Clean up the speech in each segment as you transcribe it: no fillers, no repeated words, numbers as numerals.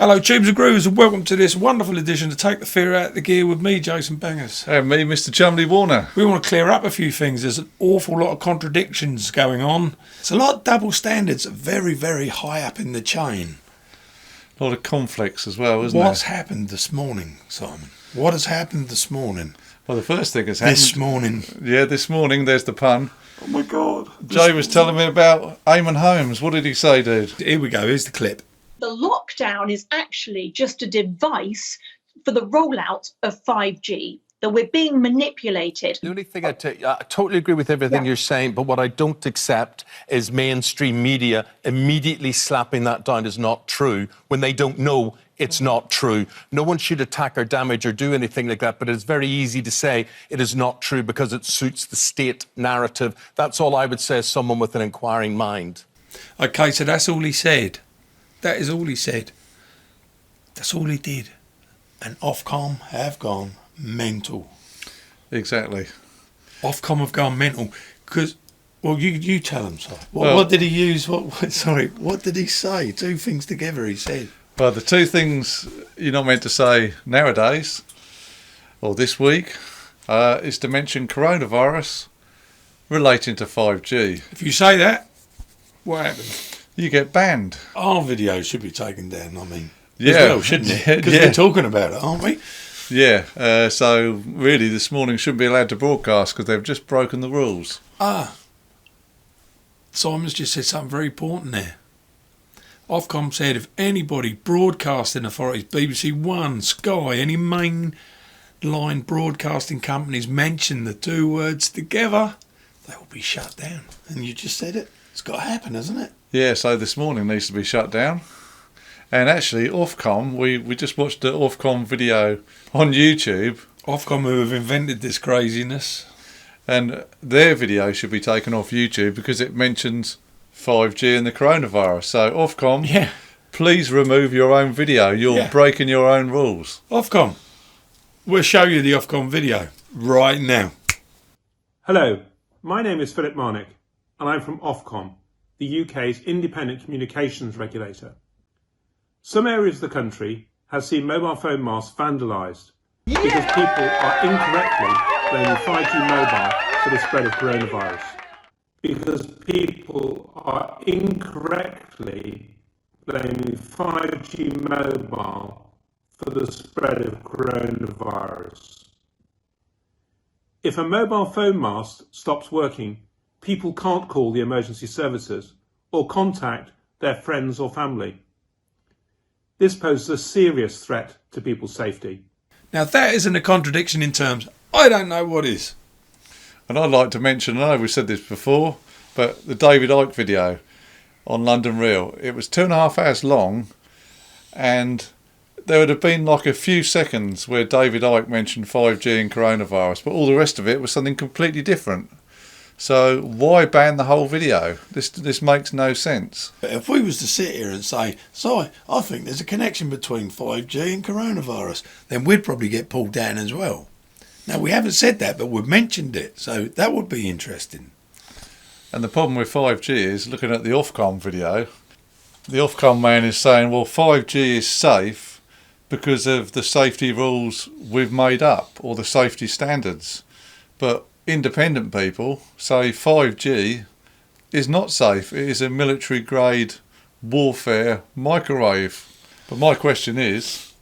Hello tubes and grooves, and welcome to this wonderful edition to Take the Fear Out of the Gear with me, Jason Bangers. And me, Mr. Chumley Warner. We want to clear up a few things. There's an awful lot of contradictions going on. It's a lot of double standards, very, very high up in the chain. A lot of conflicts as well, isn't What's there? happened this morning, Simon? What has happened this morning? Well, the first thing has happened... This morning. Yeah, this morning, there's the pun. Oh my God. Jay was telling me about Eamonn Holmes. What did he say, dude? Here we go, here's the clip. The lockdown is actually just a device for the rollout of 5G, that we're being manipulated. The only thing I totally agree with everything you're saying, but what I don't accept is mainstream media immediately slapping that down as not true when they don't know it's not true. No one should attack or damage or do anything like that, but it's very easy to say it is not true because it suits the state narrative. That's all I would say as someone with an inquiring mind. Okay, so that's all he said. That is all he said. That's all he did. And Offcom have gone mental. Exactly. Offcom have gone mental. Because, well, you tell him, so. What did he use? What did he say? Two things together, he said. Well, the two things you're not meant to say nowadays, or this week, is to mention coronavirus relating to 5G. If you say that, what happens? You get banned. Our video should be taken down, I mean. Yeah. As well, shouldn't it? Because we're talking about it, aren't we? Yeah, so really this morning shouldn't be allowed to broadcast because they've just broken the rules. Simon's just said something very important there. Ofcom said if anybody, broadcasting authorities, BBC One, Sky, any mainline broadcasting companies mention the two words together, they will be shut down. And you just said it. It's got to happen, hasn't it? Yeah, so this morning needs to be shut down. And actually, Offcom, we just watched the Offcom video on YouTube. Offcom, who have invented this craziness. And their video should be taken off YouTube because it mentions 5G and the coronavirus. So, Offcom, please remove your own video. You're breaking your own rules. Offcom, we'll show you the Offcom video right now. Hello, my name is Philip Marnick, and I'm from Offcom, the UK's independent communications regulator. Some areas of the country have seen mobile phone masts vandalised because people are incorrectly blaming 5G mobile for the spread of coronavirus. Because people are incorrectly blaming 5G mobile for the spread of coronavirus. If a mobile phone mast stops working, people can't call the emergency services or contact their friends or family. This poses a serious threat to people's safety. Now, if that isn't a contradiction in terms, I don't know what is. And I'd like to mention, I know we've said this before, but the David Icke video on London Real, it was 2.5 hours long, and there would have been like a few seconds where David Icke mentioned 5G and coronavirus, but all the rest of it was something completely different. So why ban the whole video? This makes no sense. If we was to sit here and say, so I think there's a connection between 5G and coronavirus, then we'd probably get pulled down as well. Now, we haven't said that, but we've mentioned it, so that would be interesting. And the problem with 5G is, looking at the Offcom video, the Offcom man is saying, well, 5G is safe because of the safety rules we've made up, or the safety standards. But independent people say 5G is not safe. It is a military grade warfare microwave. But my question is,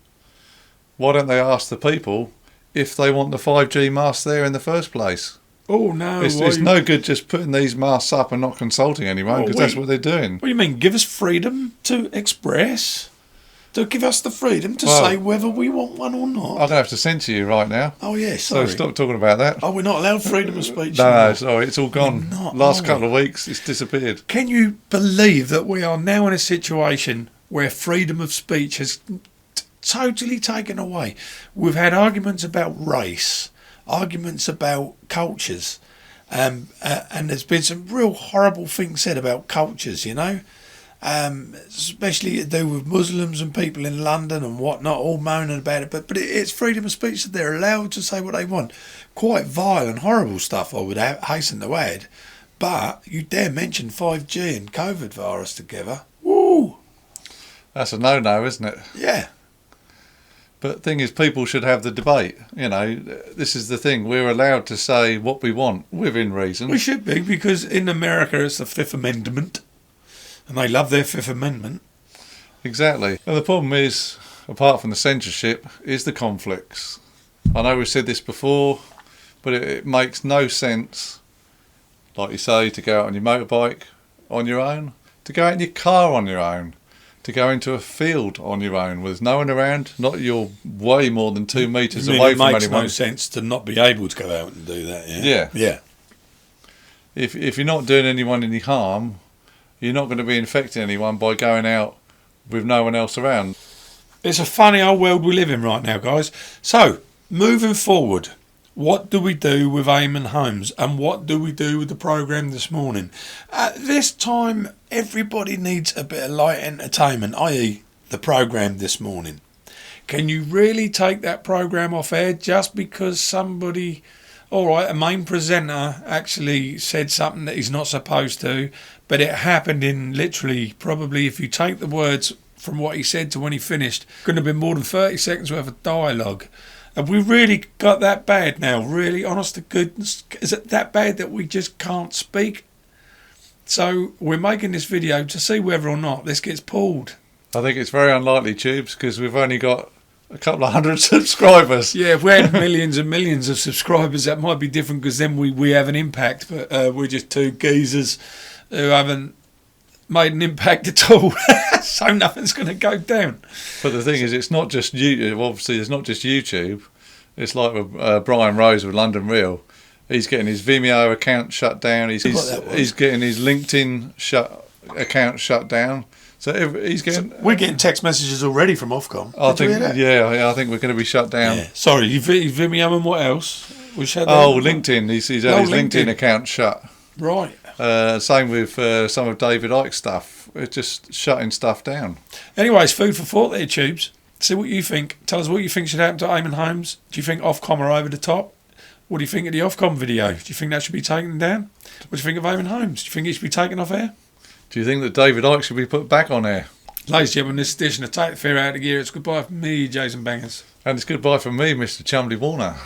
why don't they ask the people if they want the 5G masts there in the first place? Oh no, it's no good just putting these masks up and not consulting anyone, because that's what they're doing. What do you mean? Give us freedom to express? To give us the freedom to say whether we want one or not? I'm going to have to censor you right now. Oh yeah, sorry. So stop talking about that. Oh, we're not allowed freedom of speech? No, sorry, it's all gone. Last couple of weeks, it's disappeared. Can you believe that we are now in a situation where freedom of speech has totally taken away? We've had arguments about race, arguments about cultures, and there's been some real horrible things said about cultures, you know, especially to do with Muslims and people in London and whatnot, all moaning about it. But it's freedom of speech that they're allowed to say what they want. Quite vile and horrible stuff, I would hasten to add. But you dare mention 5G and COVID virus together? Woo! That's a no-no, isn't it? Yeah. But the thing is, people should have the debate. You know, this is the thing. We're allowed to say what we want within reason. We should be, because in America it's the Fifth Amendment, and they love their Fifth Amendment. Exactly. And the problem is, apart from the censorship, is the conflicts. I know we've said this before, but it makes no sense, like you say, to go out on your motorbike on your own, to go out in your car on your own, to go into a field on your own with no one around, not you're way more than 2 metres away from anyone. It makes no sense to not be able to go out and do that, yeah? Yeah. Yeah. If you're not doing anyone any harm, you're not going to be infecting anyone by going out with no one else around. It's a funny old world we live in right now, guys. So, moving forward, what do we do with Eamonn Holmes, and what do we do with the programme this morning? At this time, everybody needs a bit of light entertainment, i.e. the programme this morning. Can you really take that programme off air just because somebody, alright, a main presenter actually said something that he's not supposed to, but it happened in literally, probably, if you take the words from what he said to when he finished, going to be more than 30 seconds worth of dialogue. Have we really got that bad now? Really, honest to goodness? Is it that bad that we just can't speak? So we're making this video to see whether or not this gets pulled. I think it's very unlikely, Tubes, because we've only got a couple of hundred subscribers. Yeah, if we had millions and millions of subscribers, that might be different, because then we have an impact. But we're just two geezers who haven't made an impact at all. So nothing's going to go down. But the thing is, it's not just YouTube. Obviously, it's not just YouTube. It's like with Brian Rose with London Real. He's getting his Vimeo account shut down. He's getting his LinkedIn account shut down. So he's getting. We're getting text messages already from Ofcom. I think we're going to be shut down. Yeah. Sorry, Vimeo, and what else? We shut down. Oh, LinkedIn. He's had his LinkedIn account shut. Right. Same with some of David Icke's stuff. It's just shutting stuff down. Anyways, food for thought there, Tubes. See what you think. Tell us what you think should happen to Eamonn Holmes. Do you think Offcom are over the top? What do you think of the Offcom video? Do you think that should be taken down? What do you think of Eamonn Holmes? Do you think it should be taken off air? Do you think that David Icke should be put back on air? Ladies and gentlemen, this edition of Take the Fear Out of Gear. It's goodbye from me, Jason Bangers. And it's goodbye from me, Mr. Chumley Warner.